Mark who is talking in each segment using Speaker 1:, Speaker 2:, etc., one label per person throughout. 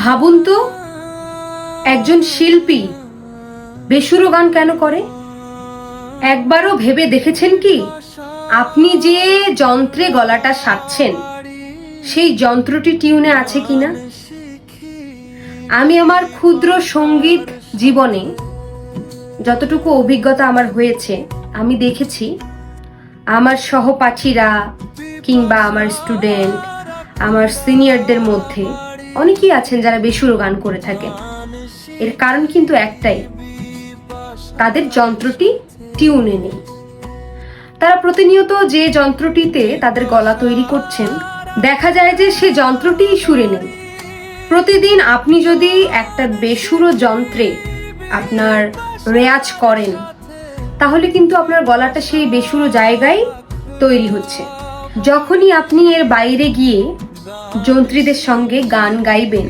Speaker 1: ভাবুন তো, একজন শিল্পী বেসুরো গান কেন করে? একবারও ভেবে দেখেছেন কি আপনি যে যন্ত্রে গলাটা সাধছেন সেই যন্ত্রটি টিউনে আছে কিনা? আমি আমার ক্ষুদ্র সঙ্গীত জীবনে যতটুকু অভিজ্ঞতা আমার হয়েছে, আমি দেখেছি আমার সহপাঠীরা কিংবা আমার স্টুডেন্ট, আমার সিনিয়রদের মধ্যে অনেকেই আছেন যারা বেসুরো গান করে থাকেন। এর কারণ কিন্তু একটাই, তাদের যন্ত্রটি টিউনে নেই। তারা প্রতিনিয়ত যে যন্ত্রটিতে তাদের গলা তৈরি করছেন, দেখা যায় যে সে যন্ত্রটি সুরে নেই। প্রতিদিন আপনি যদি একটা বেসুরো যন্ত্রে আপনার রেয়াজ করেন, তাহলে কিন্তু আপনার গলাটা সেই বেসুরো জায়গায় তৈরি হচ্ছে। যখনই আপনি এর বাইরে গিয়ে যন্ত্রীদের সঙ্গে গান গাইবেন,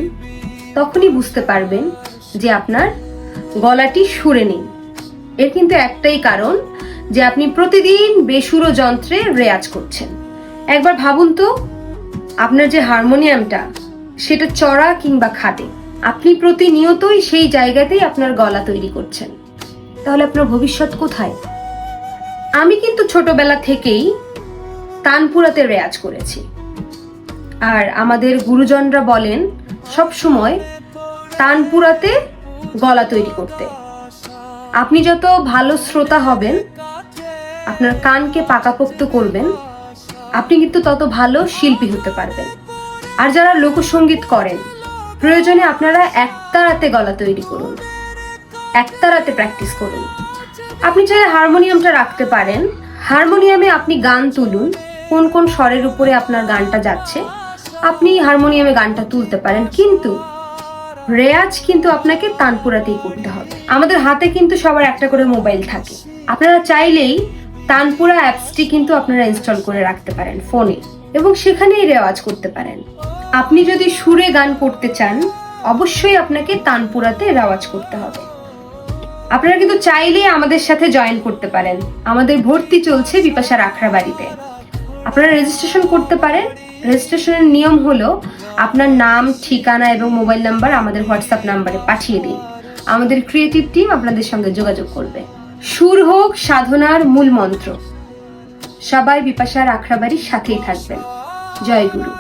Speaker 1: তখনই বুঝতে পারবেন যে আপনার গলাটি সুরে নেই। এর কিন্তু একটাই কারণ যে আপনি প্রতিদিন বেসুরো যন্ত্রে রেয়াজ করছেন। একবার ভাবুন তো, আপনার যে হারমোনিয়ামটা সেটা চড়া কিংবা খাটে, আপনি প্রতিনিয়তই সেই জায়গাতেই আপনার গলা তৈরি করছেন, তাহলে আপনার ভবিষ্যৎ কোথায়? আমি কিন্তু ছোটবেলা থেকেই তানপুরাতে রেয়াজ করেছি, আর আমাদের গুরুজনরা বলেন সব সময় তানপুরাতে গলা তৈরি করতে। আপনি যত ভালো শ্রোতা হবেন, আপনার কানকে পাকাপোক্ত করবেন, আপনি কিন্তু তত ভালো শিল্পী হতে পারবেন। আর যারা লোকসঙ্গীত করেন, প্রয়োজনে আপনারা একতারাতে গলা তৈরি করুন, একতারাতে প্র্যাকটিস করুন। আপনি চাইলে হারমোনিয়ামটা রাখতে পারেন, হারমোনিয়ামে আপনি গান তুলুন, কোন কোন স্বরের উপরে আপনার গানটা যাচ্ছে আপনি হারমোনিয়ামে গানটা তুলতে পারেন, কিন্তু রেয়াজ কিন্তু আপনাকে তানপুরাতেই করতে হবে। আমাদের হাতে কিন্তু সবার একটা করে মোবাইল থাকে, আপনারা চাইলেই তানপুরা অ্যাপসটি কিন্তু আপনারা ইনস্টল করে রাখতে পারেন ফোনে, এবং সেখানেই রেওয়াজ করতে পারেন। আপনি যদি সুরে গান করতে চান, অবশ্যই আপনাকে তানপুরাতে রেওয়াজ করতে হবে। আপনারা কিন্তু চাইলেই আমাদের সাথে জয়েন করতে পারেন। আমাদের ভর্তি চলছে বিপাশার আখড়াবাড়িতে। আপনারা রেজিস্ট্রেশন করতে পারেন। রেজিস্ট্রেশনের নিয়ম হলো আপনার নাম, ঠিকানা এবং মোবাইল নাম্বার আমাদের হোয়াটসঅ্যাপ নাম্বারে পাঠিয়ে দিন। আমাদের ক্রিয়েটিভ টিম আপনাদের সঙ্গে যোগাযোগ করবে। সুর হোক সাধনার মূল মন্ত্র। সবাই বিপাশার আখড়াবাড়ির সাথেই থাকবেন। জয় গুরু।